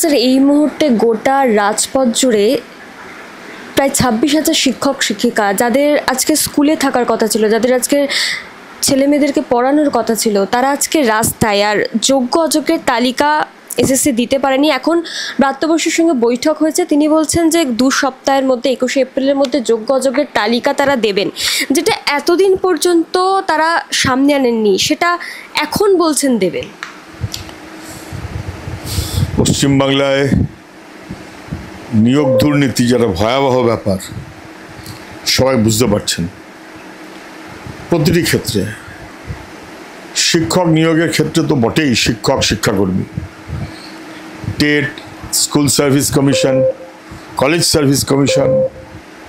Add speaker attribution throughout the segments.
Speaker 1: Sir এই মুহূর্তে গোটা রাজপথ জুড়ে প্রায় 26,000 শিক্ষক শিক্ষিকা যাদের আজকে স্কুলে থাকার কথা ছিল, যাদের আজকে ছেলে মেয়েদেরকে পড়ানোর কথা ছিল, তারা আজকে রাস্তায়। আর যোগ্য অযোগ্যের তালিকা এসএসসি দিতে পারেনি। এখন ব্রাত্য বসুর সঙ্গে বৈঠক হয়েছে, তিনি বলছেন যে 2 সপ্তাহের মধ্যে 21শে এপ্রিলের মধ্যে যোগ্য অযোগ্যের তালিকা তারা দেবেন, যেটা এতদিন পর্যন্ত তারা সামনে আনেননি, সেটা এখন বলছেন দেবেন।
Speaker 2: পশ্চিমবাংলায় নিয়োগ দুর্নীতি যারা ভয়াবহ ব্যাপার সবাই বুঝতে পারছেন। প্রতিটি ক্ষেত্রে, শিক্ষক নিয়োগের ক্ষেত্রে তো বটেই, শিক্ষক শিক্ষাকর্মী, TET, school service commission, college service commission,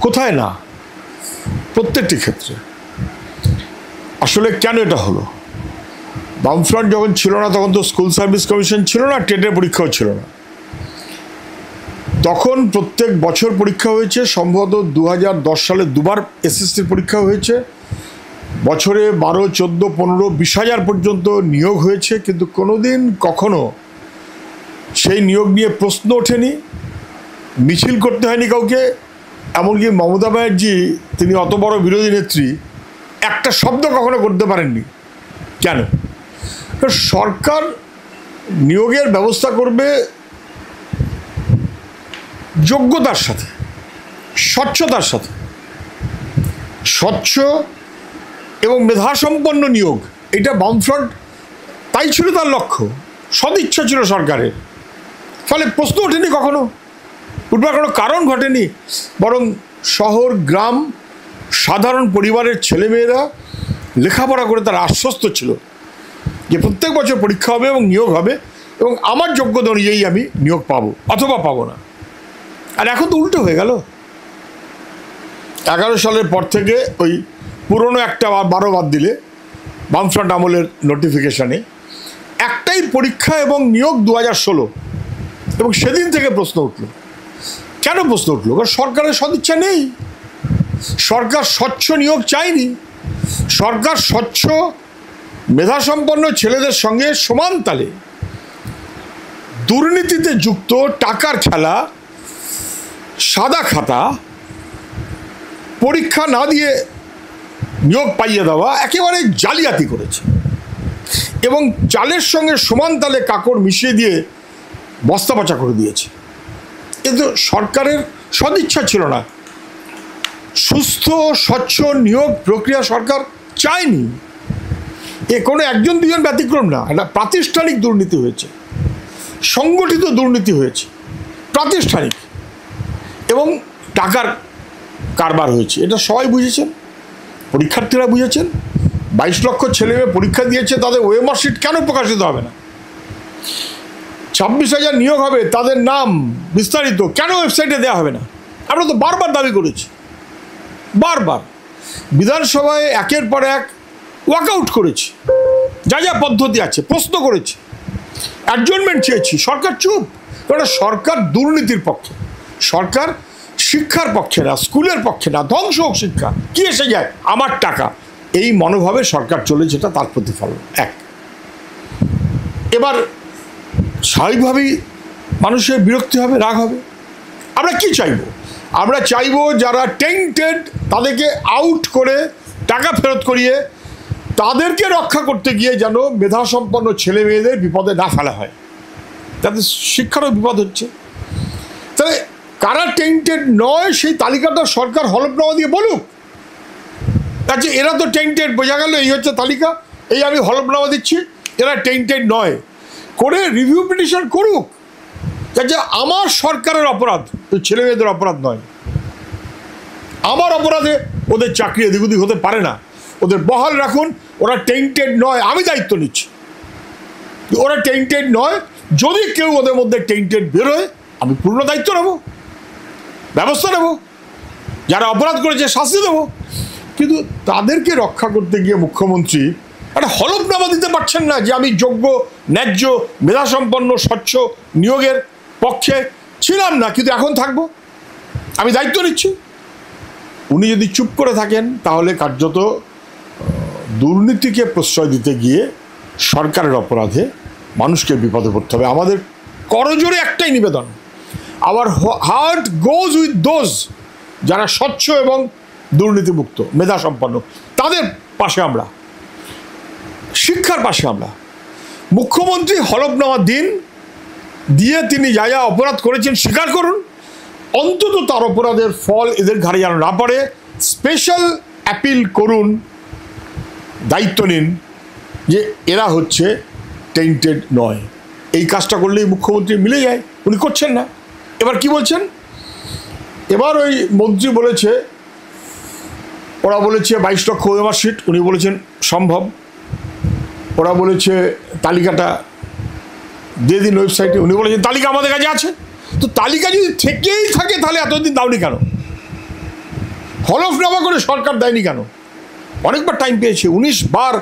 Speaker 2: কোথায় না, প্রত্যেকটি ক্ষেত্রে। আসলে কেন এটা হলো? বামফ্রন্ট যখন ছিল না তখন তো স্কুল সার্ভিস কমিশন ছিল না, টেটের পরীক্ষাও ছিল না। তখন প্রত্যেক বছর পরীক্ষা হয়েছে, সম্ভবত 2010 সালে 2বার এসএসসির পরীক্ষা হয়েছে। বছরে 12, 14, 15, 20,000 পর্যন্ত নিয়োগ হয়েছে, কিন্তু কোনোদিন কখনো সেই নিয়োগ নিয়ে প্রশ্ন ওঠেনি, মিছিল করতে হয়নি কাউকে। এমনকি মমতা ব্যানার্জি, তিনি অত বড় বিরোধী নেত্রী, একটা শব্দ কখনো করতে পারেননি। কেন? সরকার নিয়োগের ব্যবস্থা করবে যোগ্যতার সাথে, স্বচ্ছতার সাথে। স্বচ্ছ এবং মেধাসম্পন্ন নিয়োগ, এটা বামফ্রন্ট তাই ছিল তার লক্ষ্য, সদিচ্ছা ছিল সরকারের। ফলে প্রশ্ন ওঠেনি কখনো, উঠবার কোনো কারণ ঘটেনি। বরং শহর, গ্রাম, সাধারণ পরিবারের ছেলেমেয়েরা লেখাপড়া করে তারা আশ্বস্ত ছিল যে প্রত্যেক বছর পরীক্ষা হবে এবং নিয়োগ হবে, এবং আমার যোগ্যতা অনুযায়ী আমি নিয়োগ পাবো অথবা পাবো না। আর এখন তো উল্টো হয়ে গেল। 11 সালের পর থেকে ওই পুরনো একটা 12 বাদ দিলে বামফ্রন্ট আমলের নোটিফিকেশানে একটাই পরীক্ষা এবং নিয়োগ 2016, এবং সেদিন থেকে প্রশ্ন উঠল। কেন প্রশ্ন উঠল? কারণ সরকারের সদিচ্ছা নেই। সরকার স্বচ্ছ নিয়োগ চায়নি। সরকার স্বচ্ছ মেধাসম্পন্ন ছেলেদের সঙ্গে সমান তালে দুর্নীতিতে যুক্ত, টাকার খেলা, সাদা খাতা, পরীক্ষা না দিয়ে নিয়োগ পাইয়ে দেওয়া, একেবারে জালিয়াতি করেছে। এবং চালের সঙ্গে সমান তালে কাকড় মিশিয়ে দিয়ে বস্তা পচা করে দিয়েছে। কিন্তু সরকারের সদিচ্ছা ছিল না। সুস্থ স্বচ্ছ নিয়োগ প্রক্রিয়া সরকার চায়নি। এ কোনো 1-2 ব্যতিক্রম না, এটা প্রাতিষ্ঠানিক দুর্নীতি হয়েছে, সংগঠিত দুর্নীতি হয়েছে, প্রাতিষ্ঠানিক, এবং টাকার কারবার হয়েছে। এটা সবাই বুঝেছেন, পরীক্ষার্থীরা বুঝেছেন। 22 লক্ষ ছেলেমেয়ে পরীক্ষা দিয়েছে, তাদের ওএমআর শিট কেন প্রকাশিত হবে না? 26,000 নিয়োগ হবে, তাদের নাম বিস্তারিত কেন ওয়েবসাইটে দেওয়া হবে না? আমরা তো বারবার দাবি করেছি, বারবার বিধানসভায় একের পর এক ওয়াকআউট করেছি, যা যা পদ্ধতি আছে প্রশ্ন করেছি, অ্যাডজর্নমেন্ট চেয়েছি, সরকার চুপ। কারণ সরকার দুর্নীতির পক্ষে, সরকার শিক্ষার পক্ষে না, স্কুলের পক্ষে না। ধ্বংস হোক শিক্ষা, কি এসে যায়, আমার টাকা, এই মনোভাবে সরকার চলেছে, এটা তার প্রতিফলন। এক, এবার স্বাভাবিকভাবেই মানুষের বিরক্তি হবে, রাগ হবে। আমরা কি চাইব? আমরা চাইব যারা টেন্টেড তাদেরকে আউট করে টাকা ফেরত করিয়ে তাদেরকে রক্ষা করতে গিয়ে যেন মেধাসম্পন্ন ছেলে মেয়েদের বিপদে না ফেলা হয়। তাদের শিক্ষারও বিপদ হচ্ছে। তাহলে কারা টেন্টেড নয় সেই তালিকাটা সরকার হলফনামা দিয়ে বলুক। আচ্ছা, এরা তো টেন্টেড, বোঝা গেল, এই হচ্ছে তালিকা, এই আমি হলফনামা দিচ্ছি, এরা টেন্টেড নয়, করে রিভিউ পিটিশন করুক। আচ্ছা, আমার সরকারের অপরাধ, ছেলে মেয়েদের অপরাধ নয়। আমার অপরাধে ওদের চাকরি এদিক ওদিক হতে পারে না, ওদের বহাল রাখুন। ওরা টেন্টেড নয়, আমি দায়িত্ব নিচ্ছি, ওরা টেন্টেড নয়। যদি কেউ ওদের মধ্যে টেন্টেড বেরোয়, আমি পূর্ণ দায়িত্ব নেব, ব্যবস্থা নেব, যারা অপরাধ করেছে শাস্তি দেব। কিন্তু তাদেরকে রক্ষা করতে গিয়ে মুখ্যমন্ত্রী একটা হলফনামা দিতে পারছেন না যে আমি যোগ্য, ন্যায্য, মেধাসম্পন্ন, স্বচ্ছ নিয়োগের পক্ষে ছিলাম না, কিন্তু এখন থাকবো, আমি দায়িত্ব নিচ্ছি। উনি যদি চুপ করে থাকেন তাহলে কার্যত দুর্নীতিকে প্রশ্রয় দিতে গিয়ে সরকারের অপরাধে মানুষকে বিপদে পড়তে হবে। আমাদের করজোড়ে একটাই নিবেদন, hour heart goes with those যারা স্বচ্ছ এবং দুর্নীতিমুক্ত মেধা সম্পন্ন, তাদের পাশে আমরা, শিক্ষার পাশে আমরা। মুখ্যমন্ত্রী হলফনামা দিন, দিয়ে তিনি যা যা অপরাধ করেছেন স্বীকার করুন, অন্তত তার অপরাধের ফল এদের ঘাড়ে যেন না পড়ে। স্পেশাল অ্যাপিল করুন, দায়িত্ব নিন যে এরা হচ্ছে টেন্টেড নয়। এই কাজটা করলেই মুখ্যমন্ত্রী মিলে যায়, উনি করছেন না। এবার কি বলছেন, এবার ওই মন্ত্রী বলেছে, ওরা বলেছে 22 লক্ষ ওএমআর সিট, উনি বলেছেন সম্ভব। ওরা বলেছে তালিকাটা দিয়ে দিন ওয়েবসাইটে, উনি বলেছেন তালিকা আমাদের কাছে আছে। তো তালিকা যদি থেকেই থাকে তাহলে এতদিন দাওনি কেন? হলফনামা করে সরকার দেয়নি কেন? অনেকবার টাইম পেয়েছে, 19 বার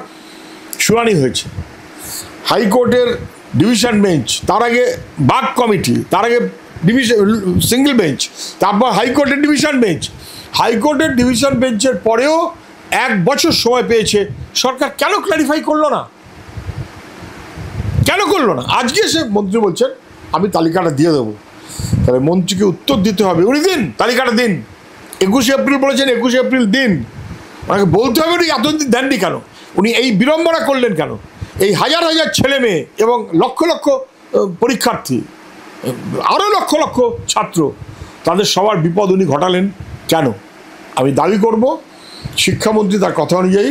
Speaker 2: শুনানি হয়েছে। হাইকোর্টের ডিভিশন বেঞ্চ, তার আগে বাক কমিটি, তার আগে ডিভিশন সিঙ্গেল বেঞ্চ, তারপর হাইকোর্টের ডিভিশন বেঞ্চ। হাইকোর্টের ডিভিশন বেঞ্চের পরেও 1 বছর সময় পেয়েছে সরকার, কেন ক্ল্যারিফাই করলো না? কেন করলো না? আজকে সে মন্ত্রী বলছেন আমি তালিকাটা দিয়ে দেবো। তাহলে মন্ত্রীকে উত্তর দিতে হবে, উনি দিন তালিকাটা দিন। 21 এপ্রিল বলেছেন, 21 এপ্রিল দিন। ওনাকে বলতে হবে উনি এতদিন দেননি কেন, উনি এই বিড়ম্বনা করলেন কেন? এই হাজার হাজার ছেলে মেয়ে এবং লক্ষ লক্ষ পরীক্ষার্থী, আরও লক্ষ লক্ষ ছাত্র, তাদের সবার বিপদ উনি ঘটালেন কেন? আমি দাবি করব শিক্ষামন্ত্রী তার কথা অনুযায়ী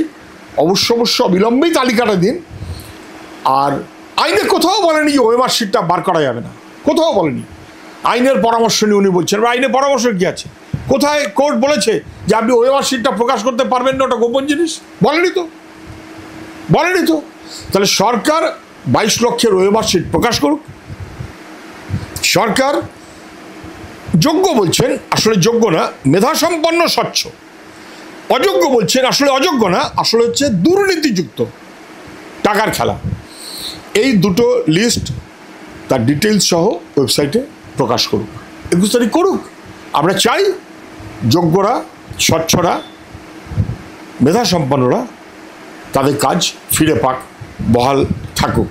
Speaker 2: অবশ্য অবিলম্বেই তালিকাটা দিন। আর আইনে কোথাও বলেনি যে ওএমআর শিটটা বার করা যাবে না, কোথাও বলেনি। আইনের পরামর্শ নিয়ে উনি বলছেন, আইনের পরামর্শ কী আছে? কোথায় কোর্ট বলেছে যে আপনি ওএমআর শিটটা প্রকাশ করতে পারবেন না, ওটা গোপন জিনিস? বলেনি তো। তাহলে সরকার 22 লক্ষের ওএমআর শিট প্রকাশ করুক। সরকার যোগ্য বলছেন, আসলে যোগ্য না, মেধাসম্পন্ন স্বচ্ছ। অযোগ্য বলছেন, আসলে অযোগ্য না, আসলে হচ্ছে দুর্নীতিযুক্ত, টাকার খেলা। এই দুটো লিস্ট তার ডিটেলস সহ ওয়েবসাইটে প্রকাশ করুক, 21 তারিখ করুক। আমরা চাই যোগ্যরা, স্বচ্ছরা, মেধাসম্পন্নরা তাদের কাজ ফিরে পাক, বহাল থাকুক।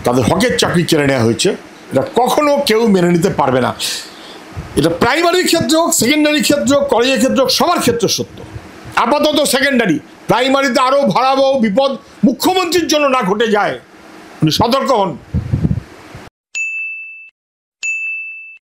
Speaker 2: তাদের হকের চাকরি কেড়ে নেওয়া হয়েছে, এটা কখনো কেউ মেনে নিতে পারবে না। এটা প্রাইমারির ক্ষেত্রে হোক, সেকেন্ডারি ক্ষেত্রে হোক, কলেজের ক্ষেত্রে হোক, সবার ক্ষেত্রে সত্য। আপাতত সেকেন্ডারি, প্রাইমারিতে আরও ভয়াবহ বিপদ মুখ্যমন্ত্রীর জন্য না ঘটে যায়, উনি সতর্ক হন।